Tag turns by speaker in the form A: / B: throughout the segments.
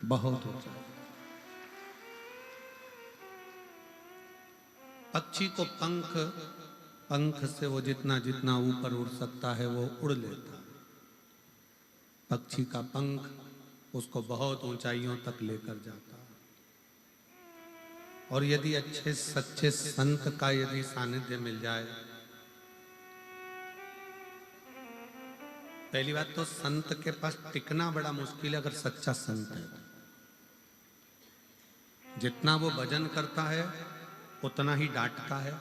A: बहुत ऊंचाई। पक्षी को पंख से वो जितना जितना ऊपर उड़ सकता है वो उड़ लेता है। पक्षी का पंख उसको बहुत ऊंचाइयों तक लेकर जाता है। और यदि अच्छे सच्चे संत का यदि सानिध्य मिल जाए, पहली बात तो संत के पास टिकना बड़ा मुश्किल है अगर सच्चा संत है। जितना वो भजन करता है उतना ही डांटता है,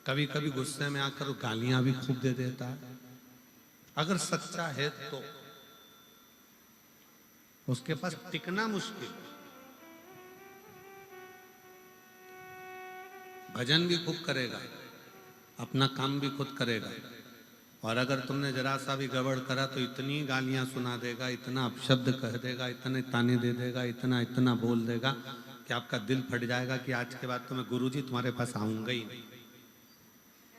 A: कभी कभी गुस्से में आकर गालियां भी खूब दे देता है। अगर सच्चा है तो उसके पास टिकना मुश्किल है। भजन भी खूब करेगा, अपना काम भी खुद करेगा, और अगर तुमने जरा सा भी गड़बड़ करा तो इतनी गालियां सुना देगा, इतना अपशब्द कह देगा, इतने ताने दे देगा, इतना इतना बोल देगा कि आपका दिल फट जाएगा कि आज के बाद तो मैं गुरुजी तुम्हारे पास आऊंगा ही नहीं।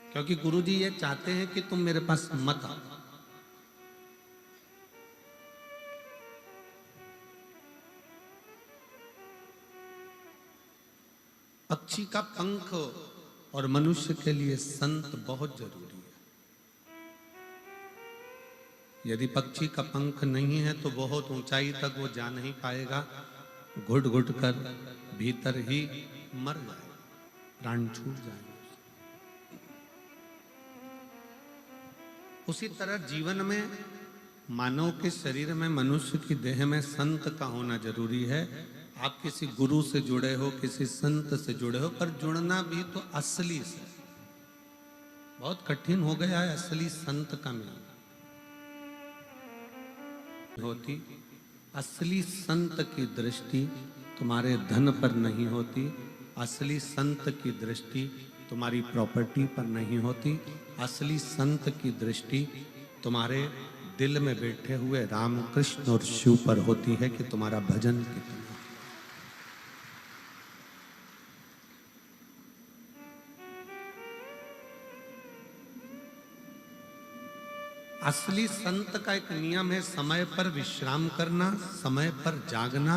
A: क्योंकि गुरुजी ये चाहते हैं कि तुम मेरे पास मत आओ। पक्षी का पंख और मनुष्य के लिए संत बहुत जरूरी है। यदि पक्षी का पंख नहीं है तो बहुत ऊंचाई तक वो जा नहीं पाएगा, घुट घुट कर भीतर ही मर जाएगा, प्राण छूट जाएगा। उसी तरह जीवन में मानव के शरीर में, मनुष्य की देह में संत का होना जरूरी है। आप किसी गुरु से जुड़े हो, किसी संत से जुड़े हो, पर जुड़ना भी तो असली से। बहुत कठिन हो गया है असली संत का मिलना। होती असली संत की दृष्टि तुम्हारे धन पर नहीं होती, असली संत की दृष्टि तुम्हारी प्रॉपर्टी पर नहीं होती, असली संत की दृष्टि तुम्हारे दिल में बैठे हुए राम कृष्ण और शिव पर होती है कि तुम्हारा भजन कितना। असली संत का एक नियम है समय पर विश्राम करना, समय पर जागना,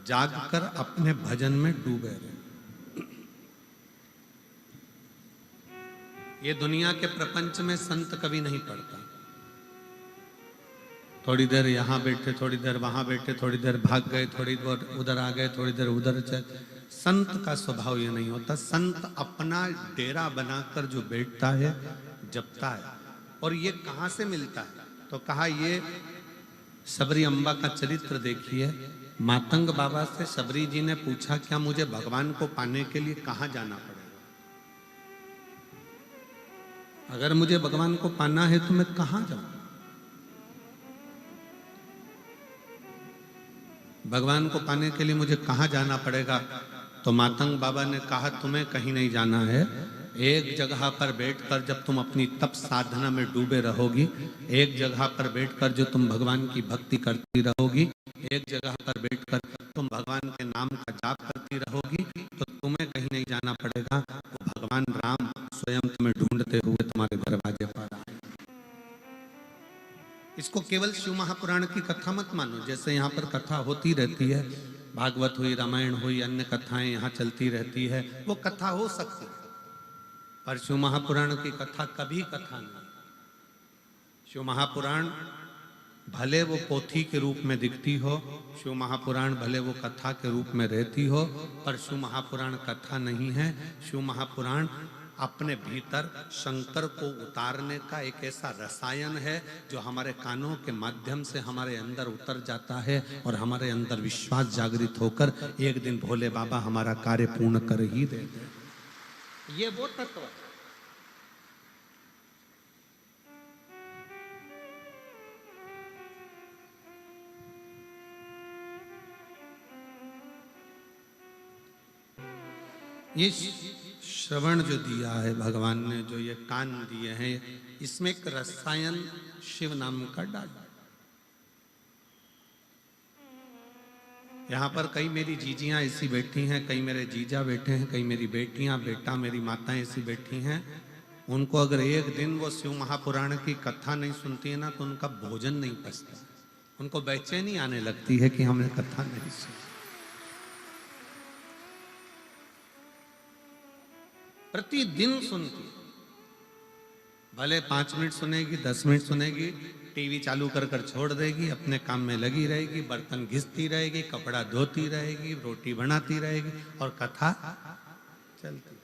A: जागकर अपने भजन में डूबे रहना। ये दुनिया के प्रपंच में संत कभी नहीं पड़ता। थोड़ी देर यहाँ बैठे, थोड़ी देर वहां बैठे, थोड़ी देर भाग गए, थोड़ी देर उधर आ गए, थोड़ी देर उधर चले। संत का स्वभाव ये नहीं होता। संत अपना डेरा बनाकर जो बैठता है, जपता है। और ये कहां से मिलता है? तो कहा ये शबरी अम्बा का चरित्र देखिए। मातंग बाबा से शबरी जी ने पूछा, क्या मुझे भगवान को पाने के लिए कहां जाना पड़ेगा? अगर मुझे भगवान को पाना है तो मैं कहां जाऊं? भगवान को पाने के लिए मुझे कहां जाना पड़ेगा? तो मातंग बाबा ने कहा, तुम्हें कहीं नहीं जाना है। एक जगह पर बैठकर जब तुम अपनी तप साधना में डूबे रहोगी, एक जगह पर बैठकर जो तुम भगवान की भक्ति करती रहोगी, एक जगह पर बैठकर तुम भगवान के नाम का जाप करती रहोगी, तो तुम्हें कहीं नहीं जाना पड़ेगा। वो भगवान राम स्वयं तुम्हें ढूंढते हुए तुम्हारे दरवाजे पर आए। इसको केवल शिव महापुराण की कथा मत मानो। जैसे यहाँ पर कथा होती रहती है, भागवत हुई, रामायण हुई, अन्य कथाएं यहाँ चलती रहती है, वो कथा हो सकती है, पर शिव महापुराण की कथा कभी कथा नहीं। शिव महापुराण भले वो पोथी के रूप में दिखती हो, शिव महापुराण भले वो कथा के रूप में रहती हो, पर शिव महापुराण कथा नहीं है। शिव महापुराण अपने भीतर शंकर को उतारने का एक ऐसा रसायन है जो हमारे कानों के माध्यम से हमारे अंदर उतर जाता है और हमारे अंदर विश्वास जागृत होकर एक दिन भोले बाबा हमारा कार्य पूर्ण कर ही देते हैं। ये वो तत्व है। ये श्रवण जो दिया है भगवान ने, जो ये कान दिए हैं, इसमें एक रसायन शिव नाम का डाल। यहाँ पर कई मेरी जीजियां ऐसी बैठी हैं, कई मेरे जीजा बैठे हैं, कई मेरी बेटियां, बेटा, मेरी माताएं ऐसी बैठी हैं। उनको अगर एक दिन वो शिव महापुराण की कथा नहीं सुनती है ना, तो उनका भोजन नहीं पचता। उनको बेचैनी आने लगती है कि हमने कथा नहीं सुनी। प्रतिदिन सुनती है, भले 5 मिनट सुनेगी, 10 मिनट सुनेगी, टीवी चालू कर कर छोड़ देगी, अपने काम में लगी रहेगी, बर्तन घिसती रहेगी, कपड़ा धोती रहेगी, रोटी बनाती रहेगी और कथा चलती।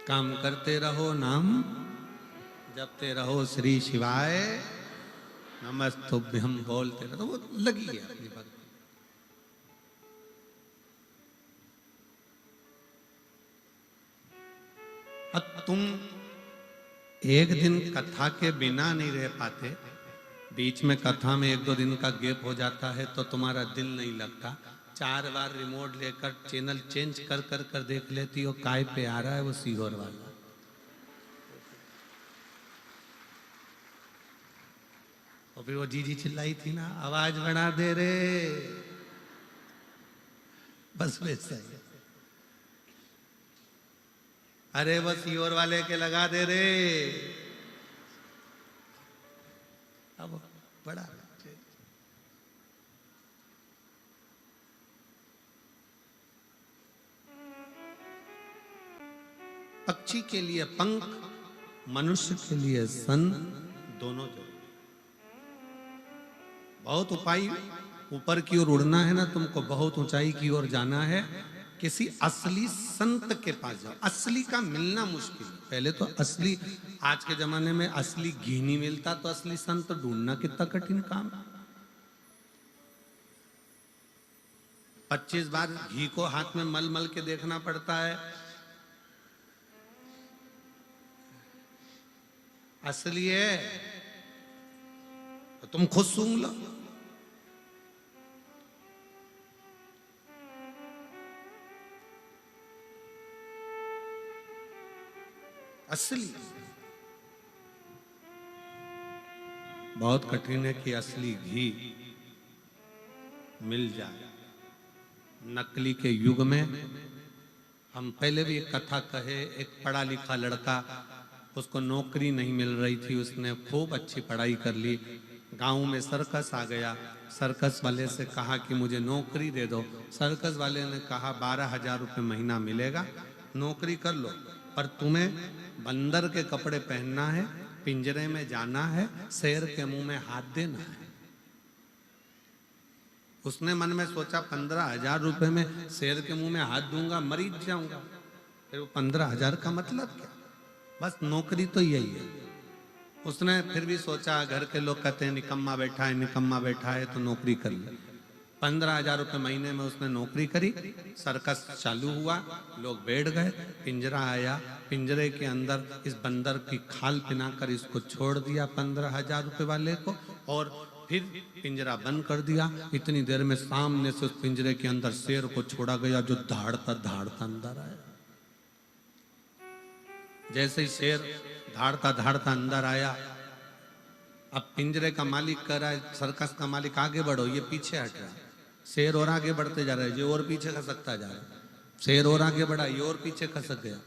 A: काम करते रहो, नाम जपते रहो, श्री शिवाय नमस्तुभ्यम बोलते रहो, तो वो लगी है अपनी भक्ति। अब तुम एक दिन कथा के बिना नहीं रह पाते, बीच में कथा में 1-2 दिन का गैप हो जाता है तो तुम्हारा दिल नहीं लगता, 4 बार रिमोट लेकर चैनल चेंज कर कर कर देख लेती हो, काय पे आ रहा है वो सीहोर वाला। और फिर वो जीजी चिल्लाई थी ना, आवाज बढ़ा दे रे, बस वैसा ही। अरे वो सीहोर वाले के लगा दे रे, अब बड़ा। पक्षी के लिए पंख, मनुष्य के लिए सन, दोनों जो बहुत उपाय, ऊपर की ओर उड़ना है ना तुमको, बहुत ऊंचाई की ओर जाना है, किसी असली संत के पास जाओ। असली का मिलना मुश्किल, पहले तो असली, आज के जमाने में असली घी नहीं मिलता तो असली संत ढूंढना कितना कठिन काम। 25 बार घी को हाथ में मल मल के देखना पड़ता है। असली है तो तुम खुद सूंघ लो। असली बहुत कठिन है कि असली घी मिल जाए। नकली के युग में हम पहले भी एक कथा कहे, एक पढ़ा लिखा लड़का, उसको नौकरी नहीं मिल रही थी, उसने खूब अच्छी पढ़ाई कर ली, गांव में सर्कस आ गया, सर्कस वाले से कहा कि मुझे नौकरी दे दो। सर्कस वाले ने कहा 12,000 रुपये महीना मिलेगा, नौकरी कर लो, पर तुम्हें बंदर के कपड़े पहनना है, पिंजरे में जाना है, शेर के मुंह में हाथ देना है। उसने मन में सोचा 15,000 रुपये में शेर के मुंह में हाथ दूंगा, मरीज जाऊंगा, फिर वो 15,000 का मतलब क्या, बस नौकरी तो यही है। उसने फिर भी सोचा, घर के लोग कहते हैं निकम्मा बैठा है, निकम्मा बैठा है, तो नौकरी कर ले। 15,000 रुपये महीने में उसने नौकरी करी, सर्कस चालू हुआ, लोग बैठ गए, पिंजरा आया, पिंजरे के अंदर इस बंदर की खाल पिनाकर इसको छोड़ दिया 15,000 रुपये वाले को, और फिर पिंजरा बंद कर दिया। इतनी देर में सामने से उस पिंजरे के अंदर शेर को छोड़ा गया, जो धाड़ता धाड़ता अंदर आया। जैसे ही शेर धाड़ता धाड़ता अंदर आया, अब पिंजरे का मालिक कह रहा है, सर्कस का मालिक आगे बढ़ो, ये पीछे हट रहा है। शेर और आगे बढ़ते जा रहा है, ये और पीछे खसकता जा रहा है। शेर और आगे बढ़ा, ये और पीछे खसक गया।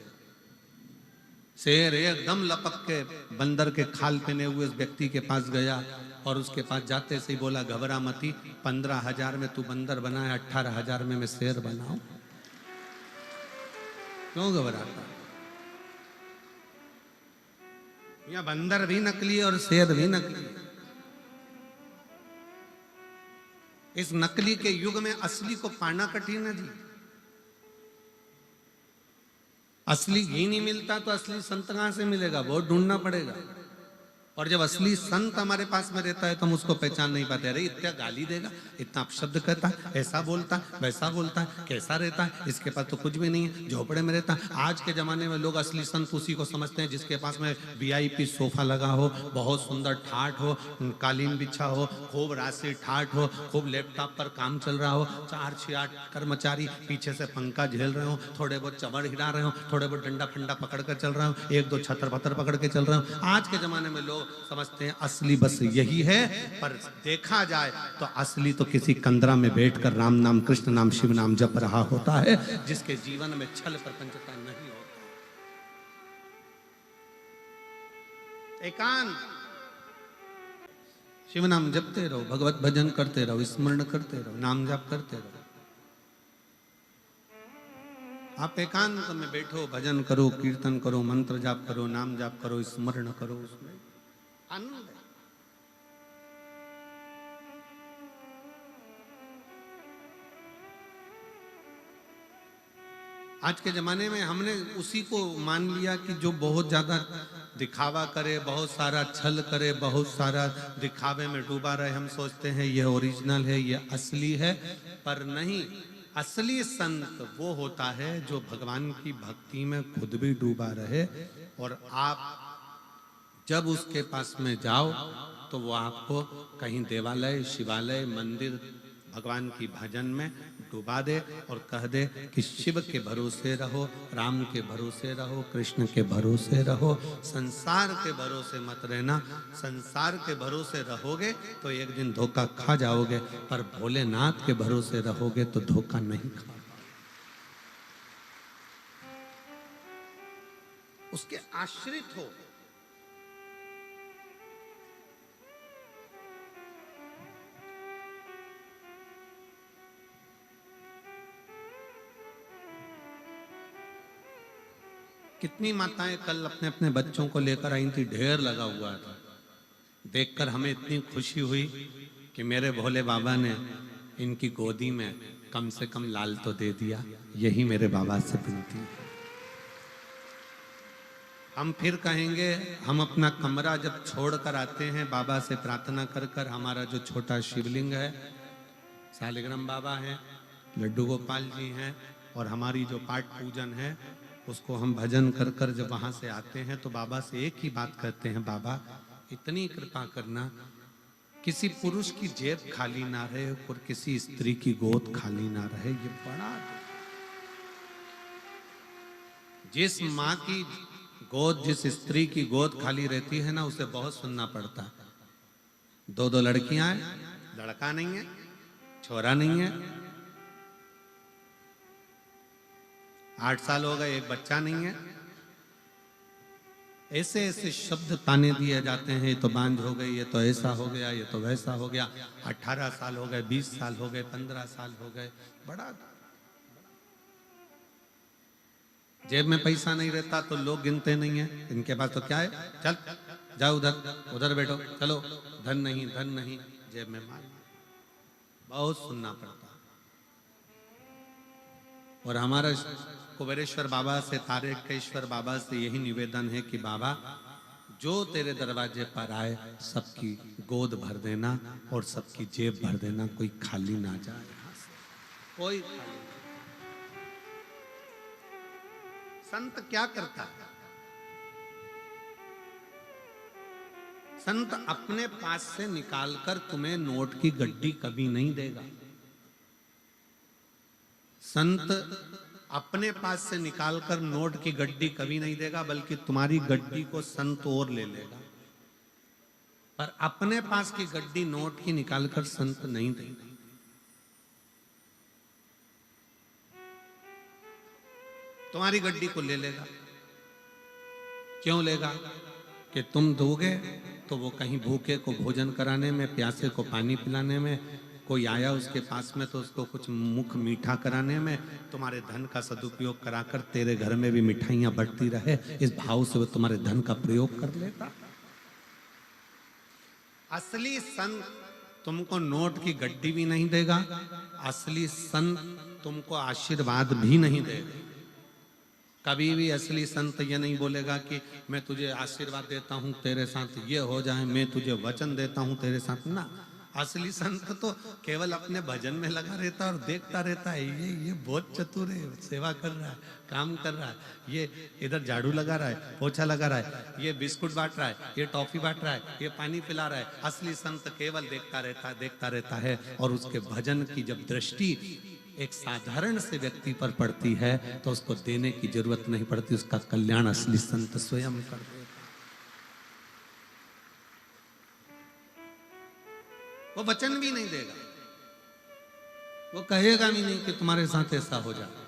A: शेर एकदम लपक के बंदर के खाल पहने हुए उस व्यक्ति के पास गया और उसके पास जाते से ही बोला, घबरा मती, 15,000 में तू बंदर बना है, 18,000 में मैं शेर बनाऊं, क्यों घबराता? या बंदर भी नकली और शेर भी नकली। इस नकली के युग में असली को पाना कठिन है जी। असली घी नहीं मिलता तो असली संत कहां से मिलेगा, बहुत ढूंढना पड़ेगा। और जब असली संत हमारे पास में रहता है तो हम उसको पहचान नहीं पाते। अरे इतना गाली देगा, इतना अपशब्द कहता है, ऐसा बोलता है, वैसा बोलता है, कैसा रहता है, इसके पास तो कुछ भी नहीं है, झोपड़े में रहता है। आज के जमाने में लोग असली संत उसी को समझते हैं जिसके पास में VIP सोफा लगा हो, बहुत सुंदर ठाठ हो, कालीन बिछा हो, खूब राशि ठाठ हो, खूब लैपटॉप पर काम चल रहा हो, 4-6-8 कर्मचारी पीछे से पंखा झेल रहे हो, थोड़े बहुत चमड़ हिला रहे हो, थोड़े बहुत डंडा फंडा पकड़ कर चल रहे हो, 1-2 छतर पत्थर पकड़ के चल रहे हो। आज के जमाने में लोग समझते हैं असली बस यही है, पर देखा जाए तो असली तो किसी कंदरा में बैठकर राम नाम, कृष्ण नाम, शिव नाम जप रहा होता है, जिसके जीवन में छल प्रपंचता नहीं होता। एकांत शिव नाम जपते रहो, भगवत भजन करते रहो, स्मरण करते रहो, नाम जाप करते रहो। आप एकांत में बैठो, भजन करो, कीर्तन करो, मंत्र जाप करो, नाम जाप करो, स्मरण करो, उसमें आनंद है। आज के जमाने में हमने उसी को मान लिया कि जो बहुत ज्यादा दिखावा करे, बहुत सारा छल करे, बहुत सारा दिखावे में डूबा रहे, हम सोचते हैं ये ओरिजिनल है, ये असली है। पर नहीं, असली संत वो होता है जो भगवान की भक्ति में खुद भी डूबा रहे, और आप जब उसके पास में जाओ तो वो आपको कहीं देवालय, शिवालय, मंदिर, भगवान की भजन में डुबा दे और कह दे कि शिव के भरोसे रहो, राम के भरोसे रहो, कृष्ण के भरोसे रहो, संसार के भरोसे मत रहना। संसार के भरोसे रहोगे तो एक दिन धोखा खा जाओगे, पर भोलेनाथ के भरोसे रहोगे तो धोखा नहीं खा। उसके आश्रित हो। कितनी माताएं कल अपने अपने बच्चों को लेकर आई थी, ढेर लगा हुआ था। देखकर हमें इतनी खुशी हुई कि मेरे भोले बाबा ने इनकी गोदी में कम से कम लाल तो दे दिया। यही मेरे बाबा से विनती है। हम फिर कहेंगे, हम अपना कमरा जब छोड़ कर आते हैं बाबा से प्रार्थना कर कर, हमारा जो छोटा शिवलिंग है, शालिग्राम बाबा हैं, लड्डू गोपाल जी हैं, और हमारी जो पाठ पूजन है उसको हम भजन कर कर जब वहां से आते हैं तो बाबा से एक ही बात कहते हैं, बाबा इतनी कृपा करना, किसी पुरुष की जेब खाली ना रहे और किसी स्त्री की गोद खाली ना रहे। ये बड़ा, जिस माँ की गोद, जिस स्त्री की गोद खाली रहती है ना, उसे बहुत सुनना पड़ता है। दो दो लड़कियां हैं, लड़का नहीं है, छोरा नहीं है, 8 साल हो गए, एक बच्चा नहीं है। ऐसे ऐसे शब्द ताने दिए जाते हैं, ये तो बांझ हो गई, ये तो ऐसा हो गया, ये तो वैसा हो गया। 18 साल हो गए, 20 साल हो गए, 15 साल हो गए। बड़ा, जेब में पैसा नहीं रहता तो लोग गिनते नहीं है, इनके पास तो क्या है, चल जाओ उधर, उधर बैठो, चलो, धन नहीं, धन नहीं, जेब में माल। बहुत सुनना पड़ता। और हमारा कुबेरेश्वर बाबा से, तारकेश्वर बाबा से यही निवेदन है कि बाबा जो तेरे दरवाजे पर आए सबकी गोद भर देना और सबकी जेब भर देना, कोई खाली ना जाए, कोई खाली। संत क्या करता है? संत अपने पास से निकालकर तुम्हें नोट की गड्डी कभी नहीं देगा। संत अपने पास से निकालकर नोट की गड्डी कभी नहीं देगा, बल्कि तुम्हारी गड्डी को संत और ले लेगा। पर अपने पास की गड्डी नोट की निकालकर संत नहीं देगा। तुम्हारी गड्डी को ले लेगा। क्यों लेगा? कि तुम दोगे तो वो कहीं भूखे को भोजन कराने में, प्यासे को पानी पिलाने में, कोई आया उसके पास में तो उसको कुछ मुख मीठा कराने में, तुम्हारे धन का सदुपयोग कराकर तेरे घर में भी मिठाइयां बढ़ती रहे, इस भाव से वो तुम्हारे धन का प्रयोग कर लेता। असली संत तुमको नोट की गड्डी भी नहीं देगा, असली संत तुमको आशीर्वाद भी नहीं देगा। कभी भी असली संत ये नहीं बोलेगा कि मैं तुझे आशीर्वाद देता हूं, तेरे साथ ये हो जाए, मैं तुझे वचन देता हूं तेरे साथ, ना। असली संत तो केवल अपने भजन में लगा रहता है और देखता रहता है, ये बहुत चतुर है, सेवा कर रहा है, काम कर रहा है, ये इधर झाड़ू लगा रहा है, पोछा लगा रहा है, ये बिस्कुट बांट रहा है, ये टॉफी बांट रहा है, ये पानी पिला रहा है। असली संत केवल देखता रहता है। और उसके भजन की जब दृष्टि एक साधारण से व्यक्ति पर पड़ती है तो उसको देने की जरूरत नहीं पड़ती, उसका कल्याण असली संत स्वयं कर देता। वो वचन भी नहीं देगा, वो कहेगा भी नहीं कि तुम्हारे साथ ऐसा हो जाए।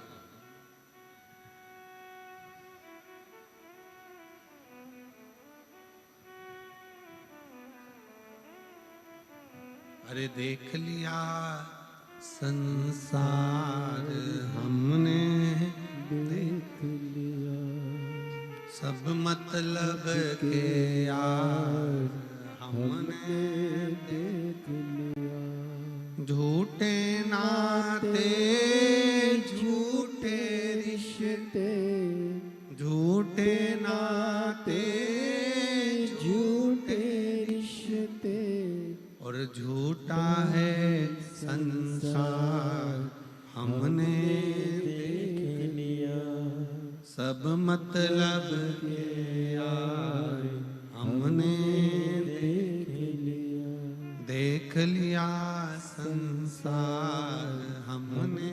A: अरे देख लिया संसार हमने,
B: देख लिया
A: सब मतलब के यार हमने,
B: देख लिया
A: झूठे नाते झूठे रिश्ते, झूठे नाते
B: झूठे रिश्ते
A: और झूठा है संसार हमने
B: देख लिया
A: सब मतलब के यार हमने देख लिया संसार हमने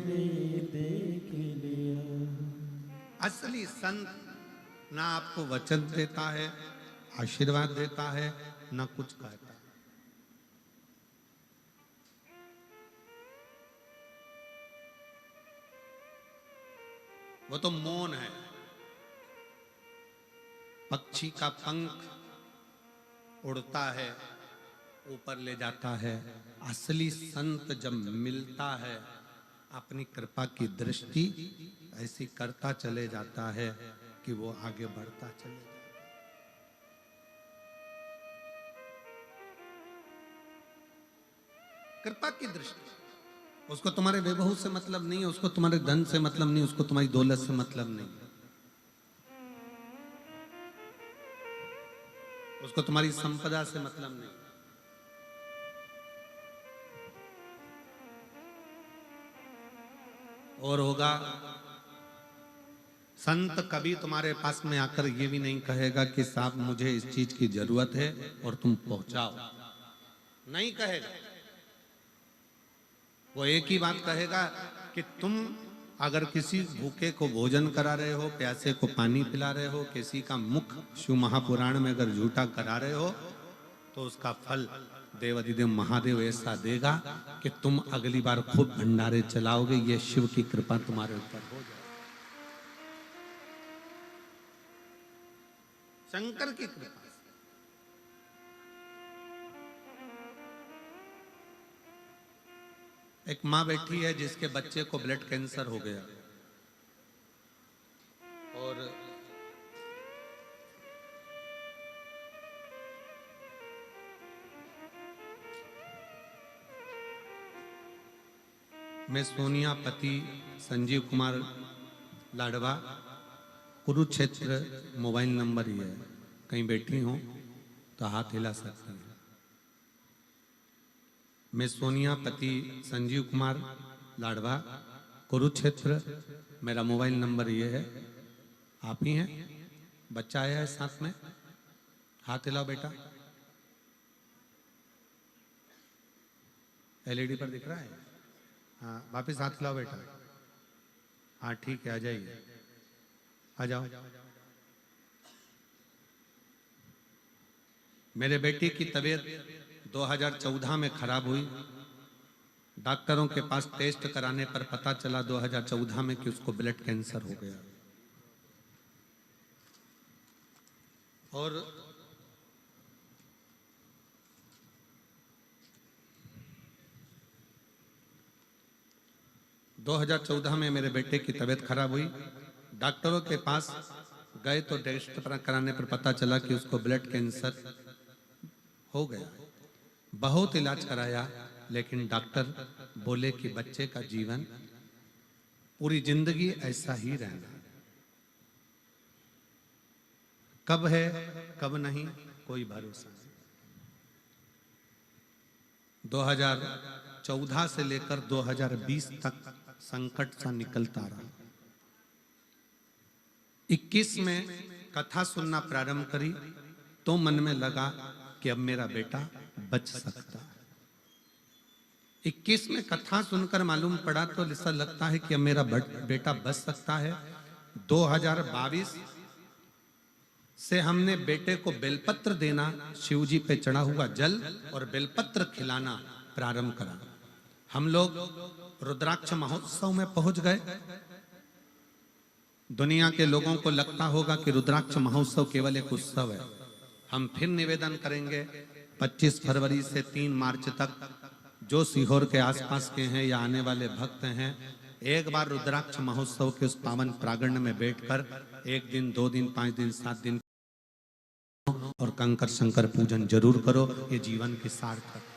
B: देख लिया।
A: असली संत ना आपको वचन देता है, आशीर्वाद देता है, ना कुछ कहता है। वो तो मौन है, पक्षी का पंख उड़ता है, ऊपर ले जाता है। असली संत जब मिलता है, अपनी कृपा की दृष्टि ऐसी करता चले जाता है कि वो आगे बढ़ता चले जाता है। कृपा की दृष्टि, उसको तुम्हारे वैभव से मतलब नहीं है, उसको तुम्हारे धन से मतलब नहीं, उसको तुम्हारी दौलत से मतलब नहीं, उसको तुम्हारी संपदा से मतलब नहीं। और होगा, संत कभी तुम्हारे पास में आकर ये भी नहीं कहेगा कि साहब मुझे इस चीज की जरूरत है और तुम पहुंचाओ, नहीं कहेगा। वो एक ही बात कहेगा कि तुम अगर किसी भूखे को भोजन करा रहे हो, प्यासे को पानी पिला रहे हो, किसी का मुख शिव महापुराण में अगर झूठा करा रहे हो, तो उसका फल देवाधिदेव महादेव ऐसा देगा कि तुम अगली बार खूब भंडारे चलाओगे। ये शिव की कृपा तुम्हारे ऊपर हो जाए, शंकर की कृपा। एक माँ बैठी है जिसके बच्चे को ब्लड कैंसर हो गया, और मैं सोनिया पति संजीव कुमार लाडवा, कुरुक्षेत्र मोबाइल नंबर ही है, कहीं बैठी हो तो हाथ हिला सकती हैं। मैं सोनिया पति संजीव कुमार लाडवा, कुरुक्षेत्र, मेरा मोबाइल नंबर ये है। आप ही हैं? बच्चा आया है साथ में, हाथ हिलाओ बेटा। एलईडी पर दिख रहा है? हाँ, वापिस हाथ हिलाओ बेटा। हाँ ठीक है, आ जाइए, आ जाओ। मेरे बेटे की तबीयत 2014 में खराब हुई। डॉक्टरों के पास टेस्ट कराने पर पता चला 2014 में कि उसको ब्लड कैंसर हो गया। और दो 2014 में मेरे बेटे की तबीयत खराब हुई। डॉक्टरों के पास गए तो टेस्ट कराने पर पता चला कि उसको ब्लड कैंसर हो गया। बहुत इलाज कराया, लेकिन डॉक्टर बोले कि बच्चे का जीवन पूरी जिंदगी ऐसा ही रहना, कब है कब नहीं कोई भरोसा नहीं। 2014 से लेकर 2020 तक संकट सा निकलता रहा। 21 में कथा सुनना प्रारंभ करी तो मन में लगा कि अब मेरा बेटा बच सकता है। 21 में कथा सुनकर मालूम पड़ा तो ऐसा लगता है कि अब मेरा बेटा बच सकता है। 2022 से हमने बेटे को बेलपत्र देना, शिवजी पे चढ़ा हुआ जल और बेलपत्र खिलाना प्रारंभ करा। हम लोग रुद्राक्ष महोत्सव में पहुंच गए। दुनिया के लोगों को लगता होगा कि रुद्राक्ष महोत्सव केवल एक उत्सव है। हम फिर निवेदन करेंगे 25 फरवरी से 3 मार्च तक जो सीहोर के आसपास के हैं या आने वाले भक्त हैं, एक बार रुद्राक्ष महोत्सव के उस पावन प्रांगण में बैठकर 1 दिन 2 दिन 5 दिन 7 दिन और कंकर शंकर पूजन जरूर करो। ये जीवन की सार्थक है।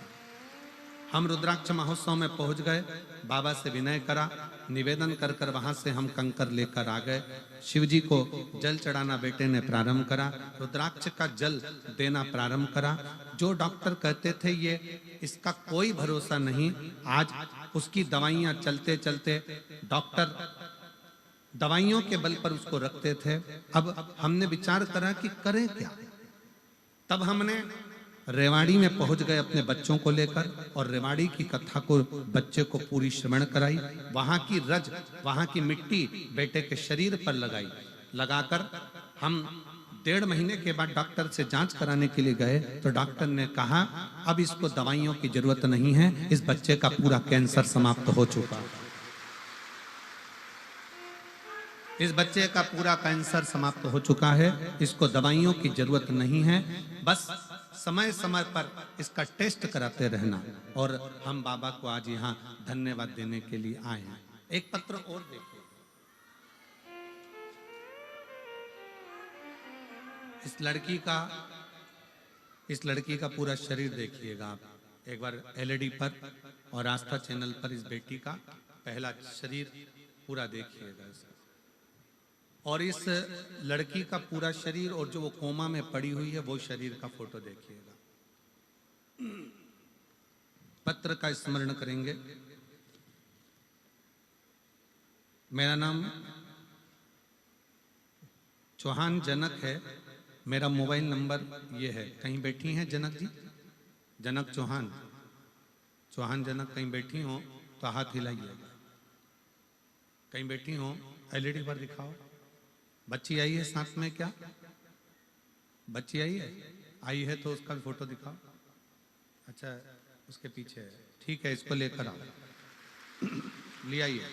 A: हम रुद्राक्ष महोत्सव में पहुंच गए, बाबा से विनय करा, निवेदन कर कर वहां से हम कंकर लेकर आ गए। शिव जी को जल चढ़ाना बेटे ने प्रारंभ करा, रुद्राक्ष का जल देना प्रारंभ करा। जो डॉक्टर कहते थे ये इसका कोई भरोसा नहीं, आज उसकी दवाइयां चलते चलते डॉक्टर दवाइयों के बल पर उसको रखते थे। अब हमने विचार करा कि करें क्या। तब हमने रेवाड़ी में पहुंच गए अपने बच्चों को लेकर और रेवाड़ी की कथा को बच्चे को पूरी श्रवण कराई। वहां की रज, वहां की मिट्टी बेटे के शरीर पर लगाई। लगाकर हम 1.5 महीने के बाद डॉक्टर से जांच कराने के लिए गए तो डॉक्टर ने कहा अब इसको दवाइयों की जरूरत नहीं है, इस बच्चे का पूरा कैंसर समाप्त हो चुका है। इस बच्चे का पूरा कैंसर समाप्त हो चुका है, इसको दवाइयों की जरूरत नहीं है, बस समय समय पर इसका टेस्ट कराते रहना। और हम बाबा को आज यहाँ धन्यवाद देने के लिए आए हैं। एक पत्र और देखिए, इस लड़की का पूरा शरीर देखिएगा आप एक बार एलईडी पर और आस्था चैनल पर। इस बेटी का पहला शरीर पूरा देखिएगा इसका। और इस लड़की का पूरा शरीर और जो वो कोमा में पड़ी हुई है वो शरीर का फोटो देखिएगा। पत्र का स्मरण करेंगे। मेरा नाम चौहान जनक है, मेरा मोबाइल नंबर ये है। कहीं बैठी हैं जनक जी? जनक चौहान, चौहान जनक कहीं बैठी हो तो हाथ हिलाइए। कहीं बैठी हो एलईडी पर दिखाओ। बच्ची आई है साथ में क्या? बच्ची आई है? आई है तो उसका भी फोटो दिखाओ। अच्छा उसके पीछे है, ठीक है, इसको लेकर आओ, ले आइए।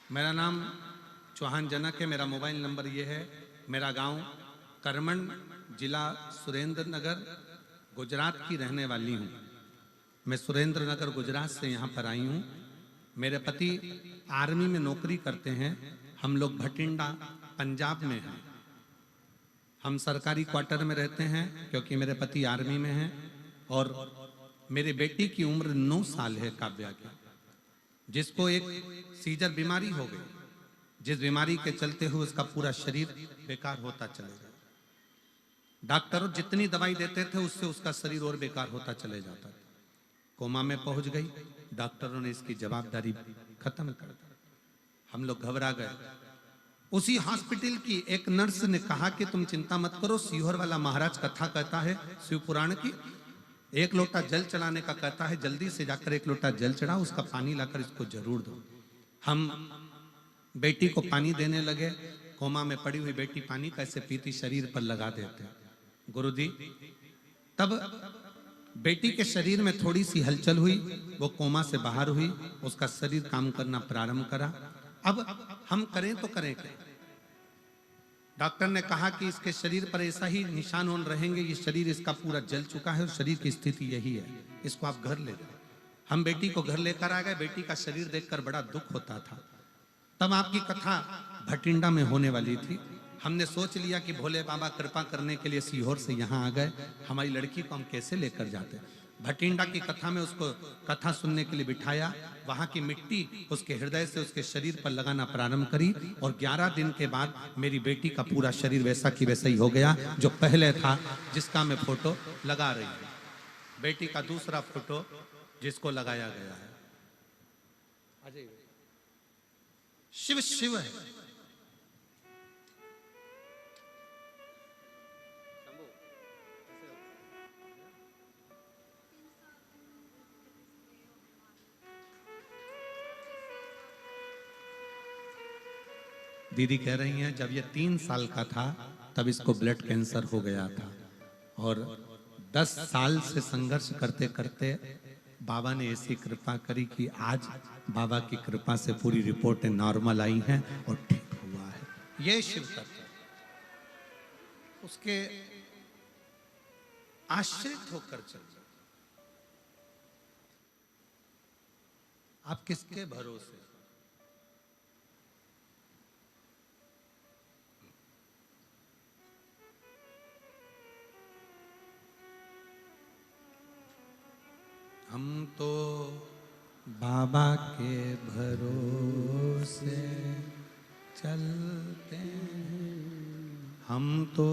A: मेरा नाम चौहान जनक है, मेरा मोबाइल नंबर ये है। मेरा गांव करमन, जिला सुरेंद्र नगर, गुजरात की रहने वाली हूँ। मैं सुरेंद्र नगर गुजरात से यहाँ पर आई हूँ। मेरे पति आर्मी में नौकरी करते हैं। हम लोग भटिंडा पंजाब में हैं। हम सरकारी क्वार्टर में रहते हैं क्योंकि मेरे पति आर्मी में हैं। और मेरी बेटी की उम्र 9 साल है, काव्या की, जिसको एक सीजर बीमारी हो गई, जिस बीमारी के चलते हुए उसका पूरा शरीर बेकार होता चलेगा। डॉक्टर जितनी दवाई देते थे उससे उसका शरीर और बेकार होता चले जाता था। कोमा में पहुंच गई, डॉक्टरों ने इसकी जवाबदारी खत्म कर दी। हम लोग घबरा गए। उसी हॉस्पिटल की एक नर्स ने कहा कि तुम चिंता मत करो, सीहोर वाला महाराज कथा कहता है शिव पुराण की, 1 लोटा जल चढ़ाने का कहता है, जल्दी से जाकर 1 लोटा जल चढ़ाओ, उसका पानी लाकर इसको जरूर दो। हम बेटी को पानी देने लगे। कोमा में पड़ी हुई बेटी पानी कैसे पीती, शरीर पर लगा देते गुरुजी। तब बेटी के शरीर में थोड़ी सी हलचल हुई, वो कोमा से बाहर हुई, उसका शरीर काम करना प्रारंभ करा। अब हम करें तो करें क्या? डॉक्टर ने कहा कि इसके शरीर पर ऐसा ही निशान ऑन रहेंगे, ये शरीर इसका पूरा जल चुका है और शरीर की स्थिति यही है, इसको आप घर ले जाओ। हम बेटी को घर लेकर आ गए। बेटी का शरीर देखकर बड़ा दुख होता था। तब आपकी कथा भटिंडा में होने वाली थी। हमने सोच लिया कि भोले बाबा कृपा करने के लिए सीहोर से यहाँ आ गए, हमारी लड़की को हम कैसे लेकर जाते। भटिंडा की कथा में उसको कथा सुनने के लिए बिठाया। वहां की मिट्टी उसके हृदय से उसके शरीर पर लगाना प्रारंभ करी और 11 दिन के बाद मेरी बेटी का पूरा शरीर वैसा की वैसा ही हो गया जो पहले था, जिसका मैं फोटो लगा रही हूँ। बेटी का दूसरा फोटो जिसको लगाया गया है। शिव शिव है। दीदी कह रही हैं जब ये 3 साल का था तब इसको ब्लड कैंसर हो गया था और 10 साल से संघर्ष करते करते बाबा ने ऐसी कृपा करी कि आज बाबा की कृपा से पूरी रिपोर्टें नॉर्मल आई हैं और ठीक हुआ है। ये शिव तत्व उसके आश्रित होकर चल। आप किसके भरोसे? हम तो बाबा के भरोसे चलते हैं, हम तो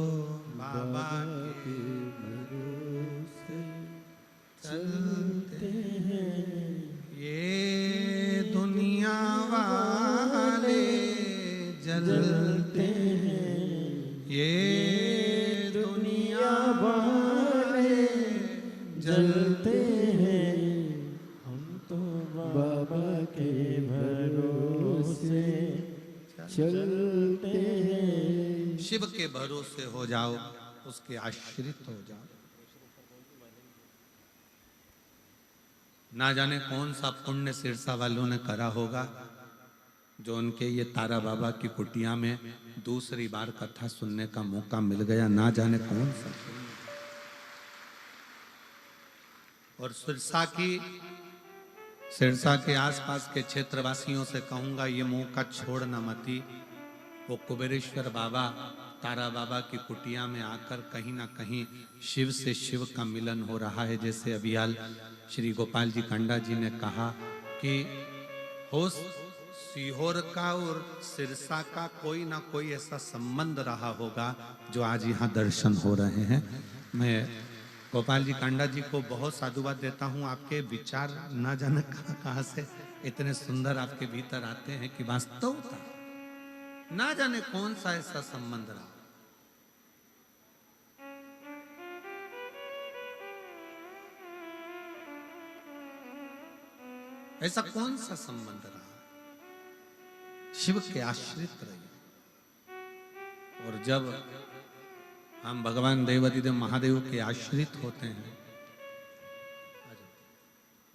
A: बाबा के
B: भरोसे
A: चलते हैं। ये दुनिया वाले जलते हैं, ये दुनिया वाले जलते हैं।
B: हम तो बाबा के भरोसे चलते हैं।
A: शिव के भरोसे हो जाओ, उसके आश्रित हो जाओ। ना जाने कौन सा पुण्य सिरसा वालों ने करा होगा जो उनके ये तारा बाबा की कुटिया में दूसरी बार कथा सुनने का मौका मिल गया। ना जाने कौन सा। और सिरसा के आसपास के क्षेत्रवासियों से कहूंगा, ये मौका छोड़ना मती। वो कुबेरेश्वर बाबा तारा बाबा की कुटिया में आकर कहीं ना कहीं शिव से शिव का मिलन हो रहा है। जैसे अभी हाल श्री गोपाल जी कांडा जी ने कहा कि हो सीहोर का और सिरसा का कोई ना कोई ऐसा संबंध रहा होगा जो आज यहाँ दर्शन हो रहे हैं। मैं गोपाल जी कांडा जी को बहुत साधुवाद देता हूँ। आपके विचार ना जाने कहाँ से इतने सुंदर आपके भीतर आते हैं कि वास्तवता ना जाने कौन सा ऐसा संबंध रहा। ऐसा कौन सा संबंध रहा? शिव के आश्रित रहिए। और जब हम भगवान देवाधिदेव महादेव के आश्रित होते हैं,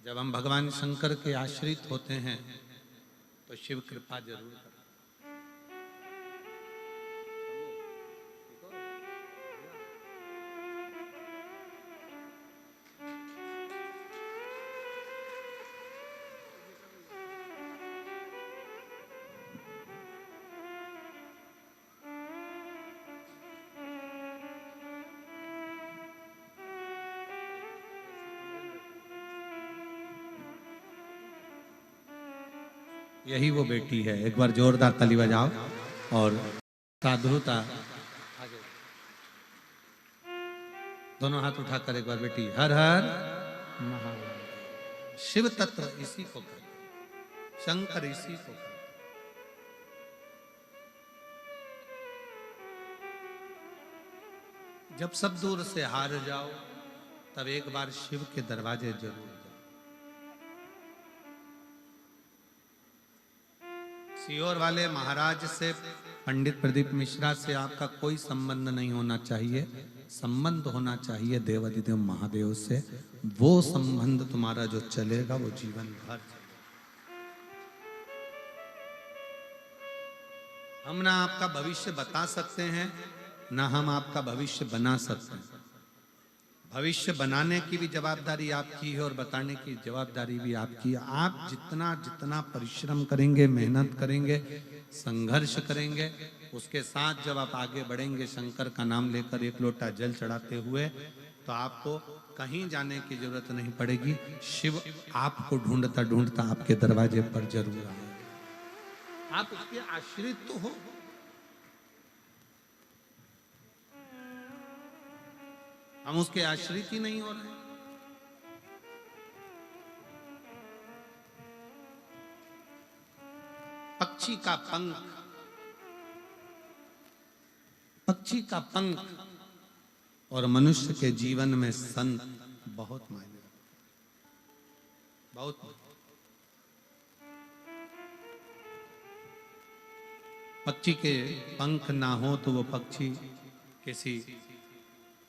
A: जब हम भगवान शंकर के आश्रित होते हैं, तो शिव कृपा जरूर करते हैं। यही वो बेटी है। एक बार जोरदार ताली बजाओ और साधुता दोनों हाथ उठाकर एक बार बेटी हर हर महादेव। शिव तत्व इसी को कहते, शंकर इसी को कहते। जब सब दूर से हार जाओ, तब एक बार शिव के दरवाजे जरूर जाओ। सीहोर वाले महाराज से, पंडित प्रदीप मिश्रा से आपका कोई संबंध नहीं होना चाहिए। संबंध होना चाहिए देवाधिदेव महादेव से। वो संबंध तुम्हारा जो चलेगा वो जीवन भर चलेगा। हम ना आपका भविष्य बता सकते हैं, ना हम आपका भविष्य बना सकते हैं। भविष्य बनाने की भी जवाबदारी आपकी है और बताने की जवाबदारी भी आपकी है। आप जितना जितना परिश्रम करेंगे, मेहनत करेंगे, संघर्ष करेंगे, उसके साथ जब आप आगे बढ़ेंगे शंकर का नाम लेकर एक लोटा जल चढ़ाते हुए, तो आपको कहीं जाने की जरूरत नहीं पड़ेगी। शिव आपको ढूंढता ढूंढता आपके दरवाजे पर जरूर आएगा। आप उसके आश्रित तो हो। हम उसके आश्रित ही नहीं हो रहे। पक्षी का पंख, पक्षी का पंख और मनुष्य के जीवन में संत बहुत मायने रखते, बहुत। पक्षी के पंख ना हो तो वो पक्षी किसी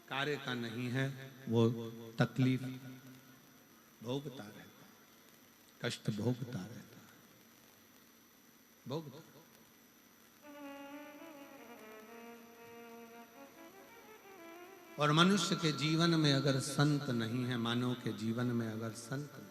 A: कार्य का नहीं है। वो तकलीफ भोगता रहता है, कष्ट भोगता रहता है, भोगता। और मनुष्य के जीवन में अगर संत नहीं है, मानव के जीवन में अगर संत नहीं,